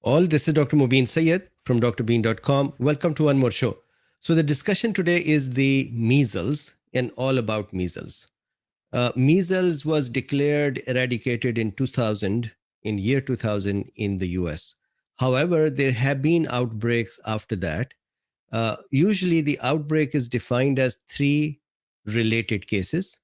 All. This is Dr. Mubin Sayed from drbeen.com. Welcome to one more show. So the discussion today is the measles and all about measles. Measles was declared eradicated in 2000, in year 2000 in the US. However, there have been outbreaks after that. Usually the outbreak is defined as 3 related cases,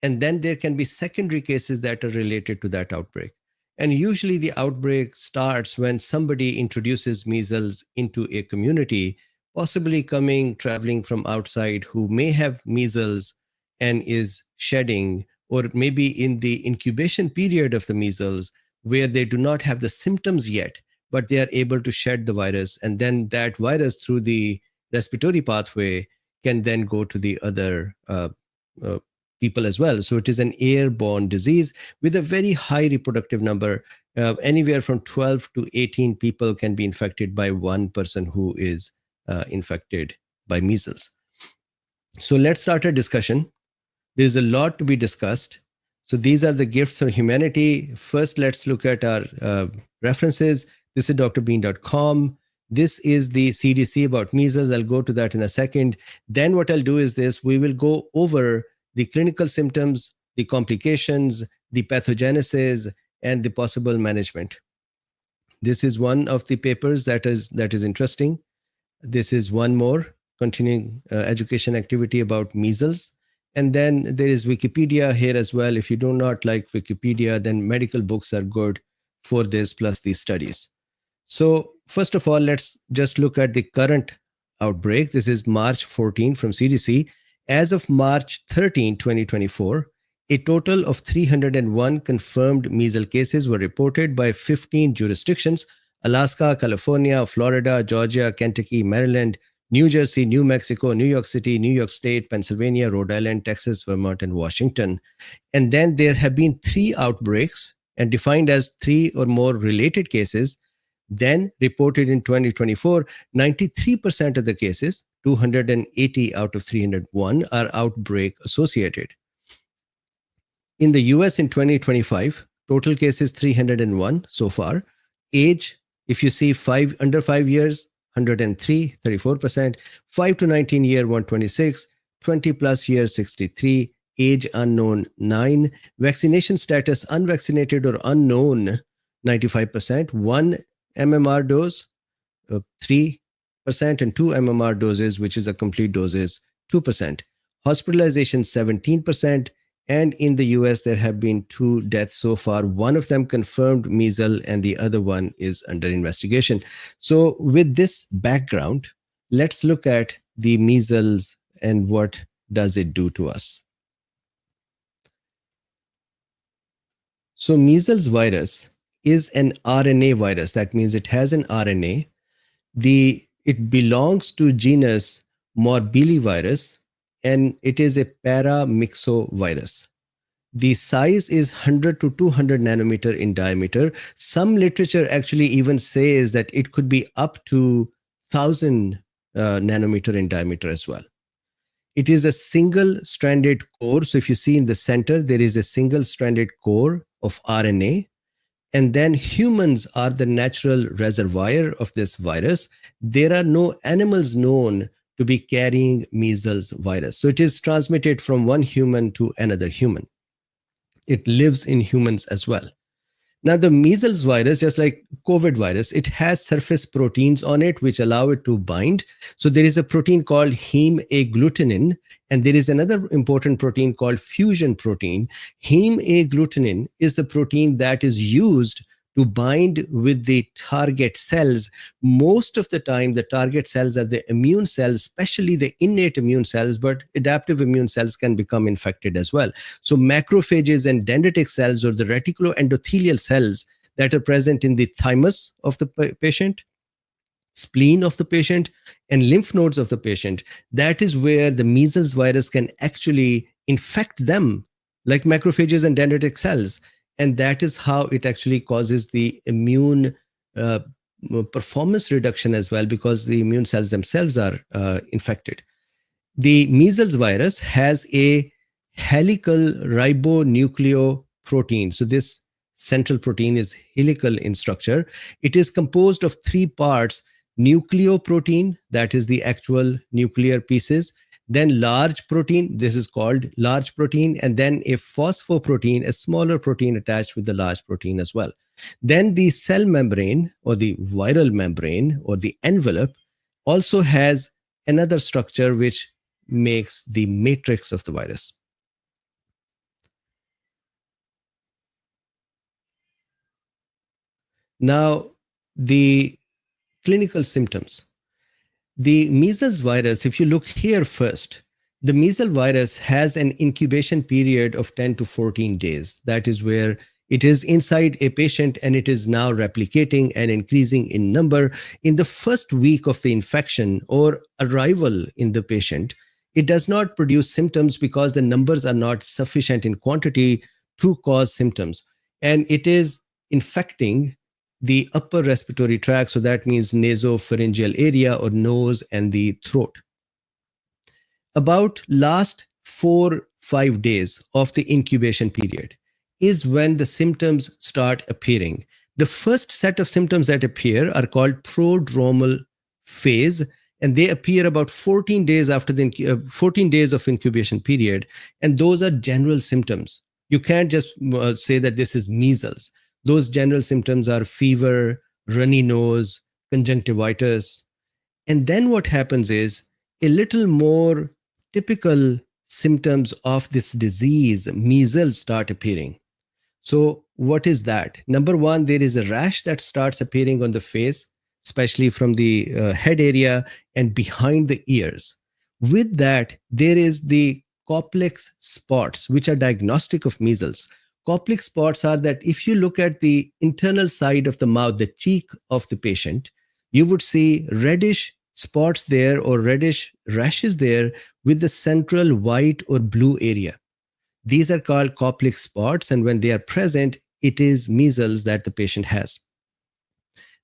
and then there can be secondary cases that are related to that outbreak. And usually the outbreak starts when somebody introduces measles into a community, possibly traveling from outside, who may have measles and is shedding, or maybe in the incubation period of the measles, where they do not have the symptoms yet, but they are able to shed the virus. And then that virus, through the respiratory pathway, can then go to the other people as well. So it is an airborne disease with a very high reproductive number. Anywhere from 12 to 18 people can be infected by one person who is infected by measles. So let's start our discussion. There's a lot to be discussed. So these are the gifts of humanity. First, let's look at our references. This is drbeen.com. This is the CDC about measles. I'll go to that in a second. Then what I'll do is this. We will go over the clinical symptoms, the complications, the pathogenesis, and the possible management. This is one of the papers that is interesting. This is one more, continuing education activity about measles. And then there is Wikipedia here as well. If you do not like Wikipedia, then medical books are good for this, plus these studies. So first of all, let's just look at the current outbreak. This is March 14 from CDC. As of March 13, 2024, a total of 301 confirmed measles cases were reported by 15 jurisdictions: Alaska, California, Florida, Georgia, Kentucky, Maryland, New Jersey, New Mexico, New York City, New York State, Pennsylvania, Rhode Island, Texas, Vermont, and Washington. And then there have been 3 outbreaks, and defined as 3 or more related cases, then reported in 2024. 93% of the cases, 280 out of 301, are outbreak associated. In the US in 2025, total cases 301 so far. Age, if you see under 5 years, 103, 34%, 5 to 19 year, 126, 20 plus years, 63, age unknown, 9, vaccination status unvaccinated or unknown, 95%, 1 MMR dose, 3%, and 2 MMR doses, which is a complete doses, 2%. Hospitalization, 17%. And in the US, there have been 2 deaths so far. One of them confirmed measles, and the other one is under investigation. So with this background, let's look at the measles and what does it do to us. So measles virus is an RNA virus. That means it has an RNA. It belongs to genus Morbillivirus, and it is a paramyxovirus. The size is 100 to 200 nanometer in diameter. Some literature actually even says that it could be up to 1000 nanometer in diameter as well. It is a single-stranded core. So if you see in the center, there is a single-stranded core of RNA. And then humans are the natural reservoir of this virus. There are no animals known to be carrying measles virus. So it is transmitted from one human to another human. It lives in humans as well. Now, the measles virus, just like COVID virus, it has surface proteins on it which allow it to bind. So there is a protein called heme agglutinin, and there is another important protein called fusion protein. Heme agglutinin is the protein that is used to bind with the target cells. Most of the time, the target cells are the immune cells, especially the innate immune cells, but adaptive immune cells can become infected as well. So macrophages and dendritic cells, or the reticuloendothelial cells that are present in the thymus of the patient, spleen of the patient, and lymph nodes of the patient, that is where the measles virus can actually infect them, like macrophages and dendritic cells. And that is how it actually causes the immune performance reduction as well, because the immune cells themselves are infected. The measles virus has a helical ribonucleoprotein. So this central protein is helical in structure. It is composed of three parts: nucleoprotein, that is the actual nuclear pieces, then large protein, this is called large protein, and then a phosphoprotein, a smaller protein attached with the large protein as well. Then the cell membrane or the viral membrane or the envelope also has another structure which makes the matrix of the virus. Now, the clinical symptoms. The measles virus, if you look here first, the measles virus has an incubation period of 10 to 14 days. That is where it is inside a patient and it is now replicating and increasing in number. In the first week of the infection or arrival in the patient, it does not produce symptoms because the numbers are not sufficient in quantity to cause symptoms. And it is infecting the upper respiratory tract. So that means nasopharyngeal area or nose and the throat. About last 4-5 days of the incubation period is when the symptoms start appearing. The first set of symptoms that appear are called prodromal phase, and they appear about 14 days after the 14 days of incubation period. And those are general symptoms. You can't just say that this is measles. Those general symptoms are fever, runny nose, conjunctivitis. And then what happens is a little more typical symptoms of this disease, measles, start appearing. So what is that? Number one, there is a rash that starts appearing on the face, especially from the head area and behind the ears. With that, there is the complex spots, which are diagnostic of measles. Complex spots are that if you look at the internal side of the mouth, the cheek of the patient, you would see reddish spots there or reddish rashes there with the central white or blue area. These are called complex spots, and when they are present, it is measles that the patient has.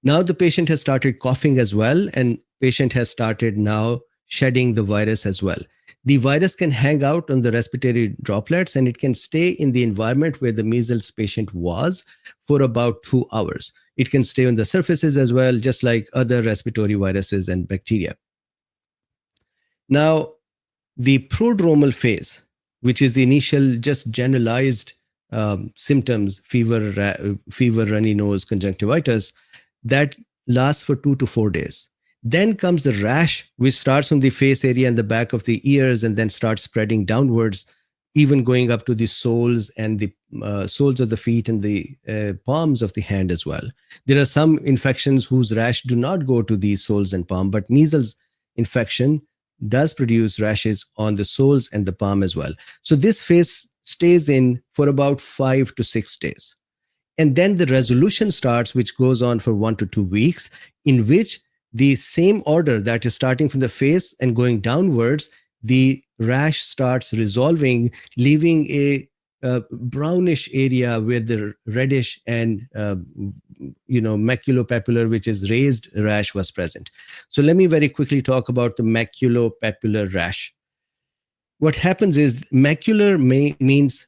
Now the patient has started coughing as well, and patient has started now shedding the virus as well. The virus can hang out on the respiratory droplets and it can stay in the environment where the measles patient was for about 2 hours. It can stay on the surfaces as well, just like other respiratory viruses and bacteria. Now, the prodromal phase, which is the initial just generalized symptoms, fever, runny nose, conjunctivitis, that lasts for 2 to 4 days. Then comes the rash, which starts from the face area and the back of the ears and then starts spreading downwards, even going up to the soles and the soles of the feet and the palms of the hand as well. There are some infections whose rash do not go to the soles and palm, but measles infection does produce rashes on the soles and the palm as well. So this phase stays in for about 5 to 6 days. And then the resolution starts, which goes on for 1 to 2 weeks, in which the same order, that is starting from the face and going downwards, the rash starts resolving, leaving a brownish area where the reddish and maculopapular, which is raised rash, was present. So let me very quickly talk about the maculopapular rash. What happens is macular means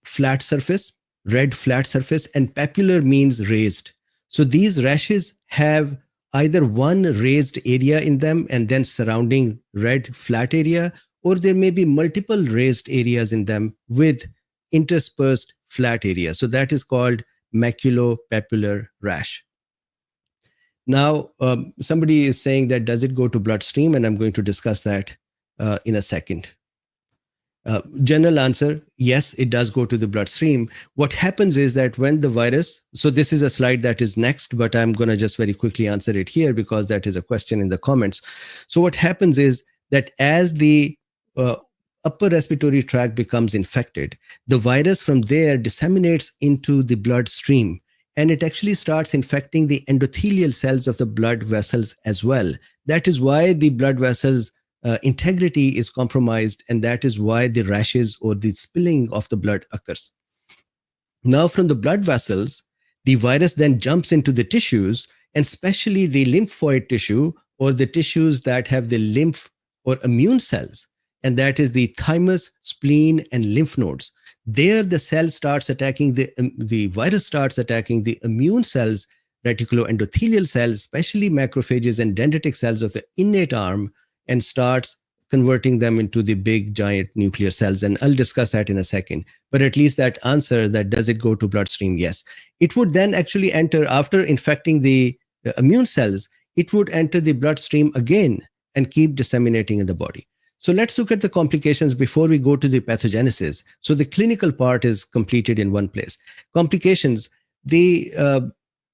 flat surface, red flat surface, and papular means raised. So these rashes have either one raised area in them and then surrounding red flat area, or there may be multiple raised areas in them with interspersed flat area. So that is called maculopapular rash. Now, somebody is saying that does it go to bloodstream? And I'm going to discuss that in a second. General answer, yes, it does go to the bloodstream. What happens is that when the virus, so this is a slide that is next, but I'm going to just very quickly answer it here because that is a question in the comments. So what happens is that as the upper respiratory tract becomes infected, the virus from there disseminates into the bloodstream, and it actually starts infecting the endothelial cells of the blood vessels as well. That is why the blood vessels integrity is compromised, and that is why the rashes or the spilling of the blood occurs. Now, from the blood vessels, the virus then jumps into the tissues, and especially the lymphoid tissue or the tissues that have the lymph or immune cells. and that is the thymus, spleen, and lymph nodes. There, the cell starts attacking the virus starts attacking the immune cells, reticuloendothelial cells, especially macrophages and dendritic cells of the innate arm, and starts converting them into the big giant nuclear cells. And I'll discuss that in a second. But at least that answer, that does it go to bloodstream? Yes. It would then actually enter, after infecting the immune cells, it would enter the bloodstream again and keep disseminating in the body. So let's look at the complications before we go to the pathogenesis. So the clinical part is completed in one place. Complications, the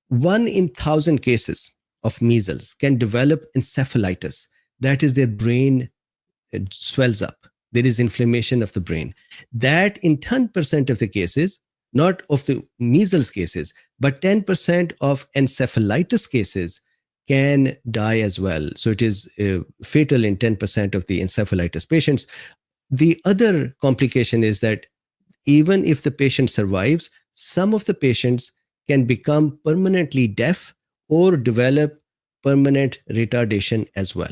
1 in 1,000 cases of measles can develop encephalitis. That is, their brain swells up. There is inflammation of the brain. That in 10% of the cases, not of the measles cases, but 10% of encephalitis cases can die as well. So it is fatal in 10% of the encephalitis patients. The other complication is that even if the patient survives, some of the patients can become permanently deaf or develop permanent retardation as well.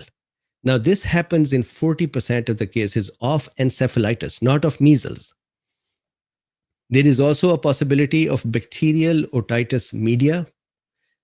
Now, this happens in 40% of the cases of encephalitis, not of measles. There is also a possibility of bacterial otitis media.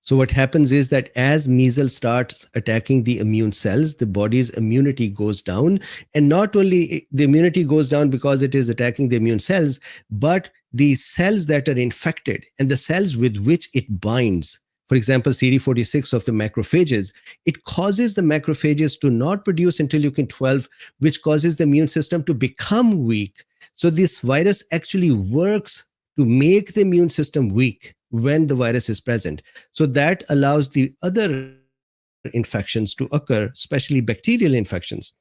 So what happens is that as measles starts attacking the immune cells, the body's immunity goes down. And not only the immunity goes down because it is attacking the immune cells, but the cells that are infected and the cells with which it binds, for example, CD46 of the macrophages, it causes the macrophages to not produce interleukin 12, which causes the immune system to become weak. So this virus actually works to make the immune system weak when the virus is present. So that allows the other infections to occur, especially bacterial infections.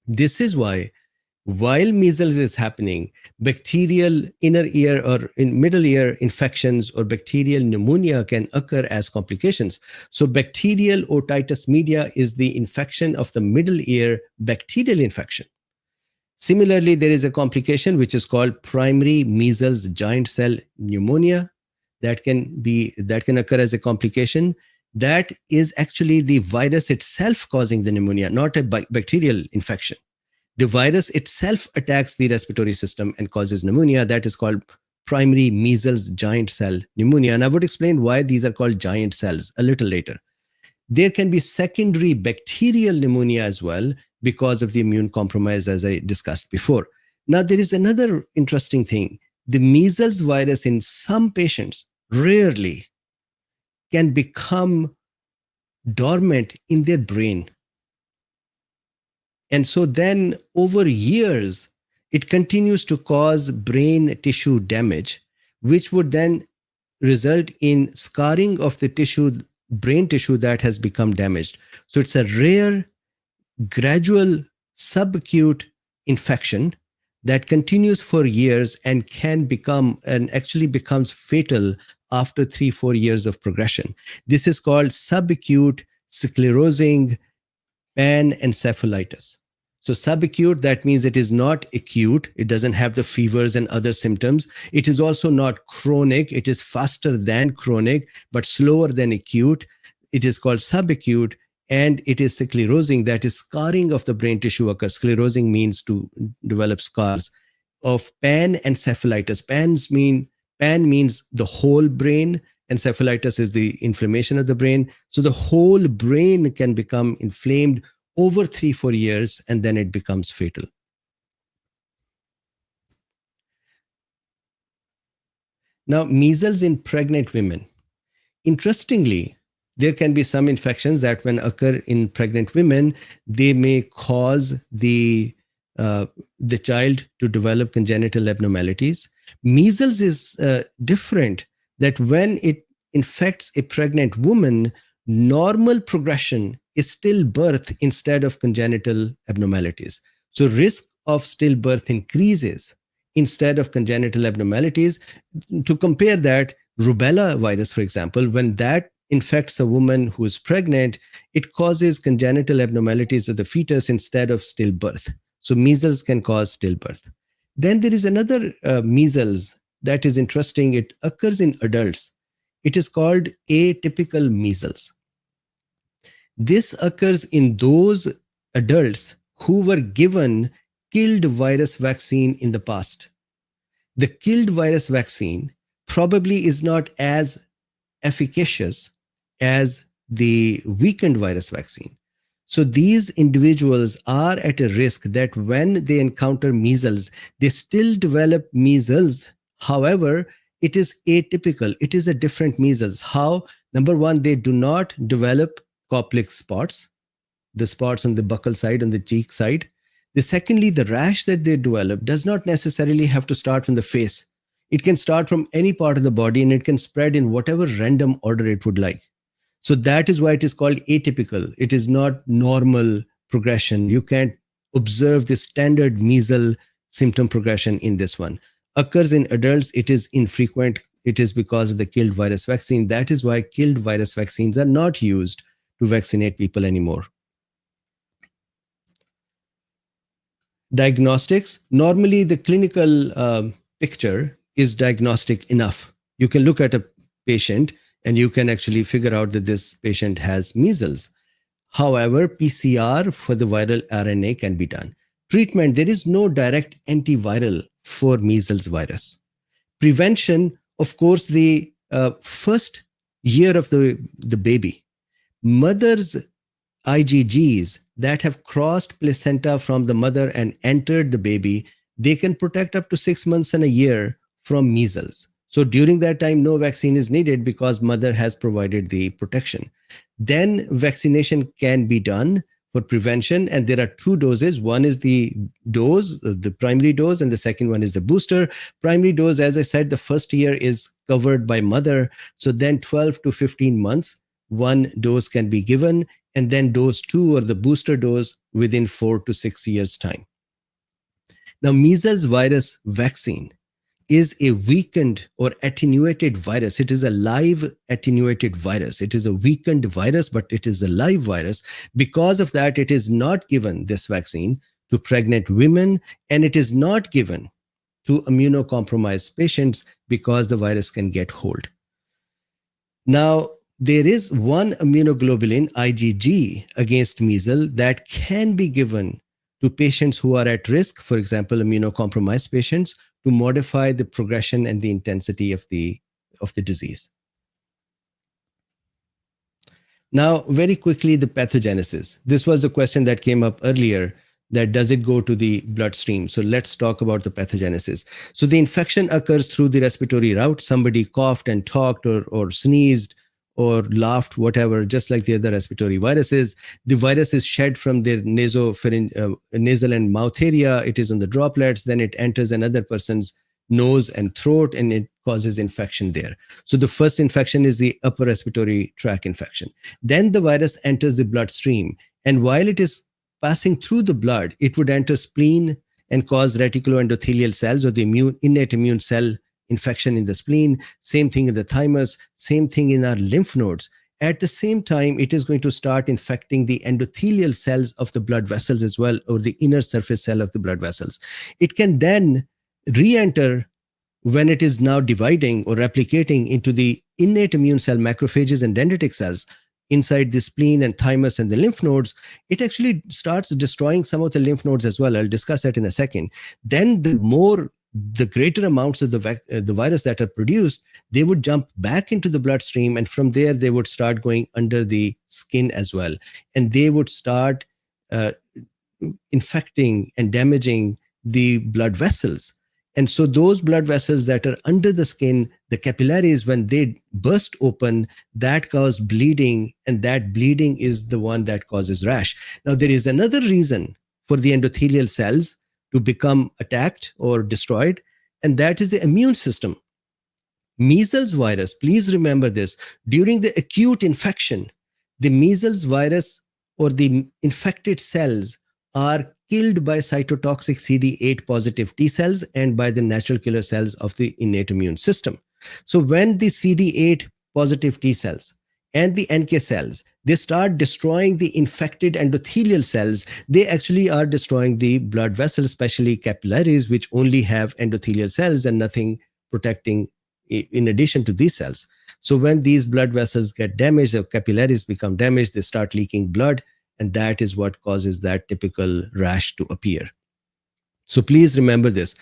This is why, while measles is happening, bacterial inner ear or in middle ear infections or bacterial pneumonia can occur as complications. So bacterial otitis media is the infection of the middle ear bacterial infection. Similarly, there is a complication which is called primary measles giant cell pneumonia that can occur as a complication. That is actually the virus itself causing the pneumonia, not a bacterial infection. The virus itself attacks the respiratory system and causes pneumonia. That is called primary measles giant cell pneumonia. And I would explain why these are called giant cells a little later. There can be secondary bacterial pneumonia as well because of the immune compromise, as I discussed before. Now, there is another interesting thing. The measles virus in some patients rarely can become dormant in their brain. And so then over years, it continues to cause brain tissue damage, which would then result in scarring of the brain tissue that has become damaged. So it's a rare, gradual, subacute infection that continues for years and actually becomes fatal after 3-4 years of progression. This is called subacute sclerosing panencephalitis. So subacute, that means it is not acute. It doesn't have the fevers and other symptoms. It is also not chronic. It is faster than chronic, but slower than acute. It is called subacute, and it is sclerosing, that is scarring of the brain tissue occurs. Sclerosing means to develop scars of panencephalitis. Pan means the whole brain. Encephalitis is the inflammation of the brain. So the whole brain can become inflamed over 3-4 years, and then it becomes fatal. Now, measles in pregnant women. Interestingly, there can be some infections that when occur in pregnant women, they may cause the child to develop congenital abnormalities. Measles is different, that when it infects a pregnant woman, normal progression is stillbirth instead of congenital abnormalities. So risk of stillbirth increases instead of congenital abnormalities. To compare that, rubella virus, for example, when that infects a woman who is pregnant, it causes congenital abnormalities of the fetus instead of stillbirth. So measles can cause stillbirth. Then there is another measles that is interesting. It occurs in adults. It is called atypical measles. This occurs in those adults who were given killed virus vaccine in the past. The killed virus vaccine probably is not as efficacious as the weakened virus vaccine. So these individuals are at a risk that when they encounter measles, they still develop measles. However, it is atypical. It is a different measles. How? Number one, they do not develop Koplik spots, the spots on the buccal side, on the cheek side. Secondly, the rash that they develop does not necessarily have to start from the face. It can start from any part of the body and it can spread in whatever random order it would like. So that is why it is called atypical. It is not normal progression. You can't observe the standard measles symptom progression in this one. Occurs in adults, it is infrequent. It is because of the killed virus vaccine. That is why killed virus vaccines are not used to vaccinate people anymore. Diagnostics. Normally, the clinical picture is diagnostic enough. You can look at a patient and you can actually figure out that this patient has measles. However, PCR for the viral RNA can be done. Treatment, there is no direct antiviral for measles virus. Prevention, of course, the first year of the baby, mother's IgGs that have crossed placenta from the mother and entered the baby, they can protect up to 6 months and a year from measles. So during that time, no vaccine is needed because mother has provided the protection. Then vaccination can be done for prevention, and there are two doses. One is the dose, the primary dose, and the second one is the booster. Primary dose, as I said, the first year is covered by mother. So then 12 to 15 months, one dose can be given, and then dose 2 or the booster dose within 4 to 6 years' time. Now, measles virus vaccine is a weakened or attenuated virus. It is a live attenuated virus. It is a weakened virus, but it is a live virus. Because of that, it is not given, this vaccine, to pregnant women, and it is not given to immunocompromised patients because the virus can get hold. Now, there is one immunoglobulin, IgG, against measles that can be given to patients who are at risk, for example, immunocompromised patients, to modify the progression and the intensity of the disease. Now, very quickly, the pathogenesis. This was a question that came up earlier, that does it go to the bloodstream? So let's talk about the pathogenesis. So the infection occurs through the respiratory route. Somebody coughed and talked or sneezed or laughed, whatever, just like the other respiratory viruses. The virus is shed from their nasal and mouth area. It is on the droplets. Then it enters another person's nose and throat, and it causes infection there. So the first infection is the upper respiratory tract infection. Then the virus enters the bloodstream. And while it is passing through the blood, it would enter spleen and cause reticuloendothelial cells, or the innate immune cell infection in the spleen. Same thing in the thymus, same thing in our lymph nodes. At the same time, it is going to start infecting the endothelial cells of the blood vessels as well, or the inner surface cell of the blood vessels. It can then re-enter when it is now dividing or replicating into the innate immune cell macrophages and dendritic cells inside the spleen and thymus and the lymph nodes. It actually starts destroying some of the lymph nodes as well. I'll discuss that in a second. Then the greater amounts of the virus that are produced, they would jump back into the bloodstream, and from there they would start going under the skin as well, and they would start infecting and damaging the blood vessels. And so those blood vessels that are under the skin, the capillaries, when they burst open, that cause bleeding, and that bleeding is the one that causes rash. Now, there is another reason for the endothelial cells to become attacked or destroyed, and that is the immune system. Measles virus, please remember this, during the acute infection, the measles virus or the infected cells are killed by cytotoxic CD8 positive T cells and by the natural killer cells of the innate immune system. So when the CD8 positive T cells and the NK cells, they start destroying the infected endothelial cells, they actually are destroying the blood vessels, especially capillaries, which only have endothelial cells and nothing protecting in addition to these cells. So when these blood vessels get damaged, the capillaries become damaged, they start leaking blood, and that is what causes that typical rash to appear. So please remember this.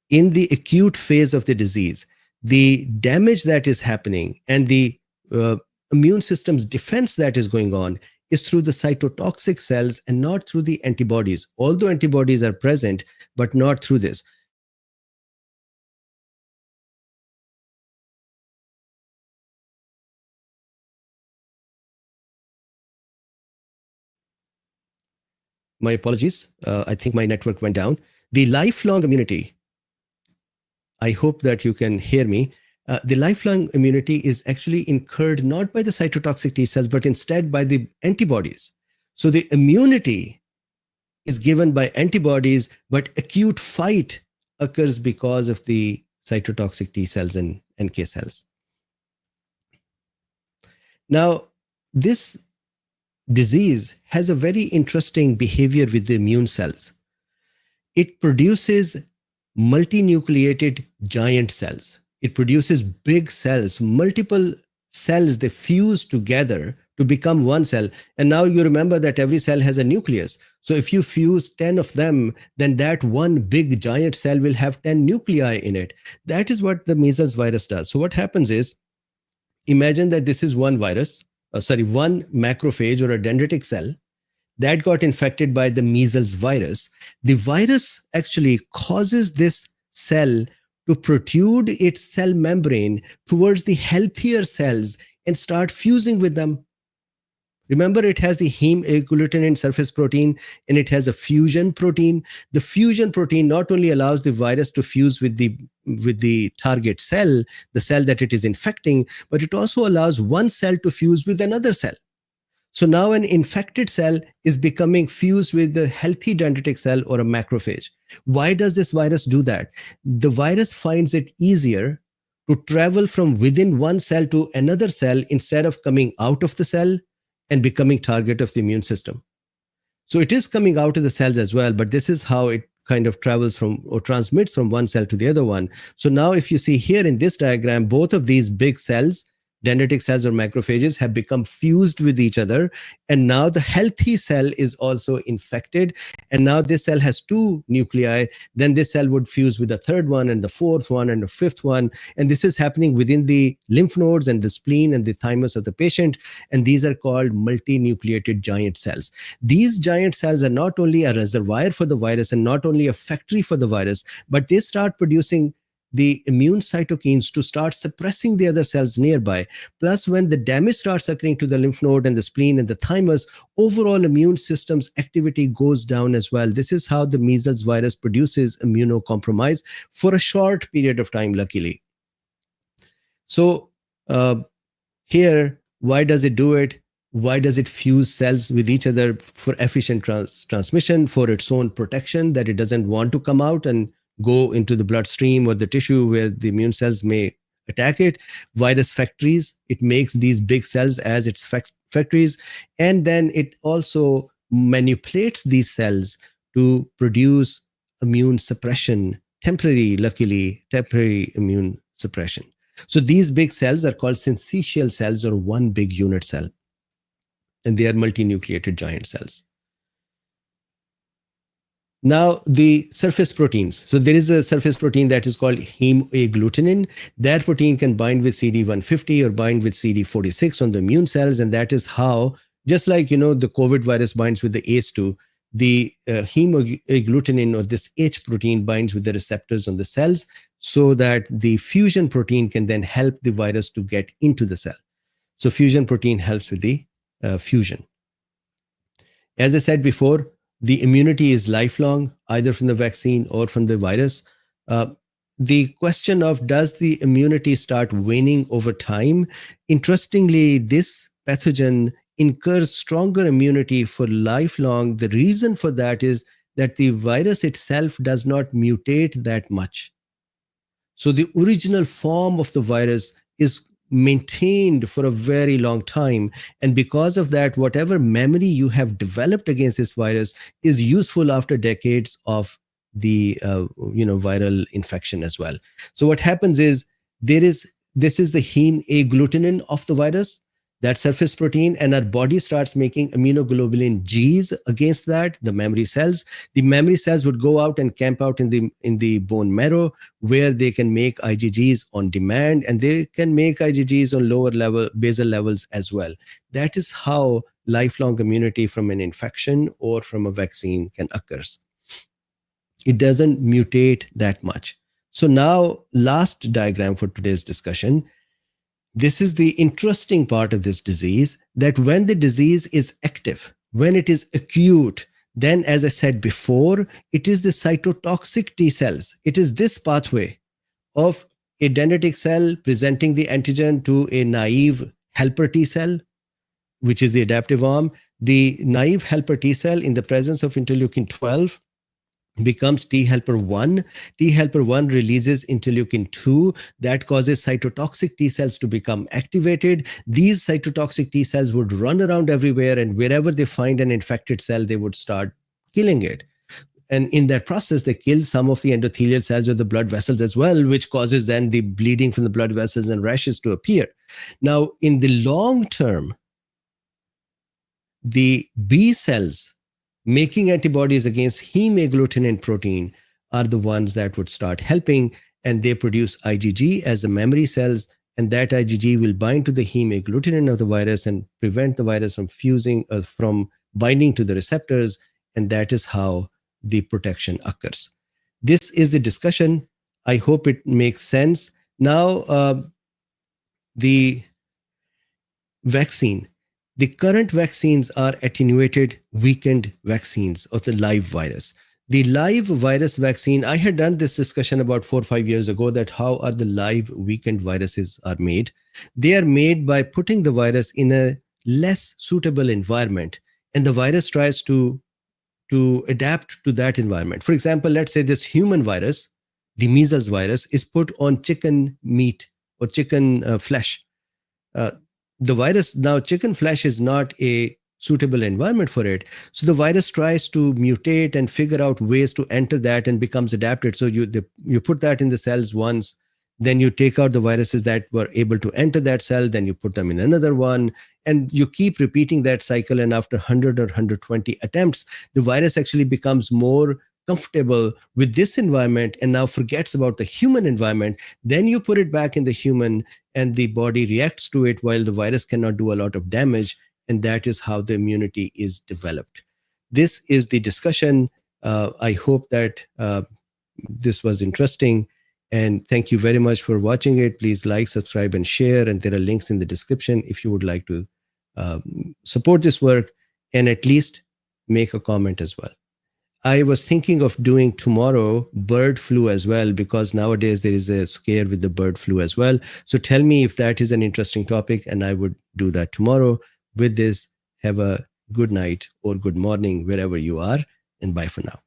In the acute phase of the disease, the damage that is happening and the uh, immune system's defense that is going on is through the cytotoxic cells and not through the antibodies. Although antibodies are present, but not through this. My apologies. I think my network went down. The lifelong immunity, I hope that you can hear me. The lifelong immunity is actually incurred not by the cytotoxic T cells, but instead by the antibodies. So the immunity is given by antibodies, but acute fight occurs because of the cytotoxic T cells and NK cells. Now, this disease has a very interesting behavior with the immune cells. It produces multinucleated giant cells. It produces big cells, multiple cells, they fuse together to become one cell. And now you remember that every cell has a nucleus. So if you fuse 10 of them, then that one big giant cell will have 10 nuclei in it. That is what the measles virus does. So what happens is, imagine that this is one virus, one macrophage or a dendritic cell that got infected by the measles virus. The virus actually causes this cell to protrude its cell membrane towards the healthier cells and start fusing with them. Remember, it has the heme agglutinin surface protein and it has a fusion protein. The fusion protein not only allows the virus to fuse with the target cell, the cell that it is infecting, but it also allows one cell to fuse with another cell. So now an infected cell is becoming fused with the healthy dendritic cell or a macrophage. Why does this virus do that? The virus finds it easier to travel from within one cell to another cell instead of coming out of the cell and becoming target of the immune system. So it is coming out of the cells as well, but this is how it kind of travels from or transmits from one cell to the other one. So now if you see here in this diagram, both of these big cells, dendritic cells or macrophages, have become fused with each other. And now the healthy cell is also infected. And now this cell has two nuclei. Then this cell would fuse with the third one and the fourth one and the fifth one. And this is happening within the lymph nodes and the spleen and the thymus of the patient. And these are called multinucleated giant cells. These giant cells are not only a reservoir for the virus and not only a factory for the virus, but they start producing the immune cytokines to start suppressing the other cells nearby. Plus, when the damage starts occurring to the lymph node and the spleen and the thymus, overall immune system's activity goes down as well. This is how the measles virus produces immunocompromise for a short period of time, luckily. So here, why does it do it? Why does it fuse cells with each other? For efficient transmission, for its own protection, that it doesn't want to come out and go into the bloodstream or the tissue where the immune cells may attack it. Virus factories, it makes these big cells as its factories. And then it also manipulates these cells to produce immune suppression, luckily, temporary immune suppression. So these big cells are called syncytial cells or one big unit cell. And they are multinucleated giant cells. Now, the surface proteins. So there is a surface protein that is called heme agglutinin. That protein can bind with CD150 or bind with CD46 on the immune cells. And that is how, just like, the COVID virus binds with the ACE2, the heme agglutinin or this H protein binds with the receptors on the cells so that the fusion protein can then help the virus to get into the cell. So fusion protein helps with the fusion. As I said before, the immunity is lifelong, either from the vaccine or from the virus. The question of does the immunity start waning over time? Interestingly, this pathogen incurs stronger immunity for lifelong. The reason for that is that the virus itself does not mutate that much. So the original form of the virus is maintained for a very long time. And because of that, whatever memory you have developed against this virus is useful after decades of the viral infection as well. So what happens is this is the heme agglutinin of the virus. that surface protein, and our body starts making immunoglobulin Gs against that, the memory cells. The memory cells would go out and camp out in the bone marrow, where they can make IgGs on demand, and they can make IgGs on lower level basal levels as well. That is how lifelong immunity from an infection or from a vaccine can occur. It doesn't mutate that much. So now, last diagram for today's discussion. This is the interesting part of this disease, that when the disease is active, when it is acute, then, as I said before, it is the cytotoxic T cells. It is this pathway of a dendritic cell presenting the antigen to a naive helper T cell, which is the adaptive arm. The naive helper T cell, in the presence of interleukin 12, becomes T helper 1. T helper 1 releases interleukin 2. That causes cytotoxic T cells to become activated. These cytotoxic T cells would run around everywhere, and wherever they find an infected cell, they would start killing it. And in that process, they kill some of the endothelial cells of the blood vessels as well, which causes then the bleeding from the blood vessels and rashes to appear. Now, in the long term, the B cells making antibodies against heme agglutinin protein are the ones that would start helping, and they produce IgG as the memory cells, and that IgG will bind to the heme agglutinin of the virus and prevent the virus from fusing, from binding to the receptors, and that is how the protection occurs. This is the discussion. I hope it makes sense. Now, the vaccine. The current vaccines are attenuated, weakened vaccines of the live virus. The live virus vaccine, I had done this discussion about 4 or 5 years ago, that how are the live weakened viruses are made. They are made by putting the virus in a less suitable environment, and the virus tries to adapt to that environment. For example, let's say this human virus, the measles virus, is put on chicken meat or chicken flesh. The virus, now chicken flesh is not a suitable environment for it. So the virus tries to mutate and figure out ways to enter that and becomes adapted. So you put that in the cells once, then you take out the viruses that were able to enter that cell, then you put them in another one, and you keep repeating that cycle. And after 100 or 120 attempts, the virus actually becomes more comfortable with this environment and now forgets about the human environment. Then you put it back in the human, and the body reacts to it while the virus cannot do a lot of damage. And that is how the immunity is developed. This is the discussion. I hope that this was interesting. And thank you very much for watching it. Please like, subscribe, and share. And there are links in the description if you would like to support this work and at least make a comment as well. I was thinking of doing tomorrow bird flu as well, because nowadays there is a scare with the bird flu as well. So tell me if that is an interesting topic, and I would do that tomorrow. With this, have a good night or good morning wherever you are, and bye for now.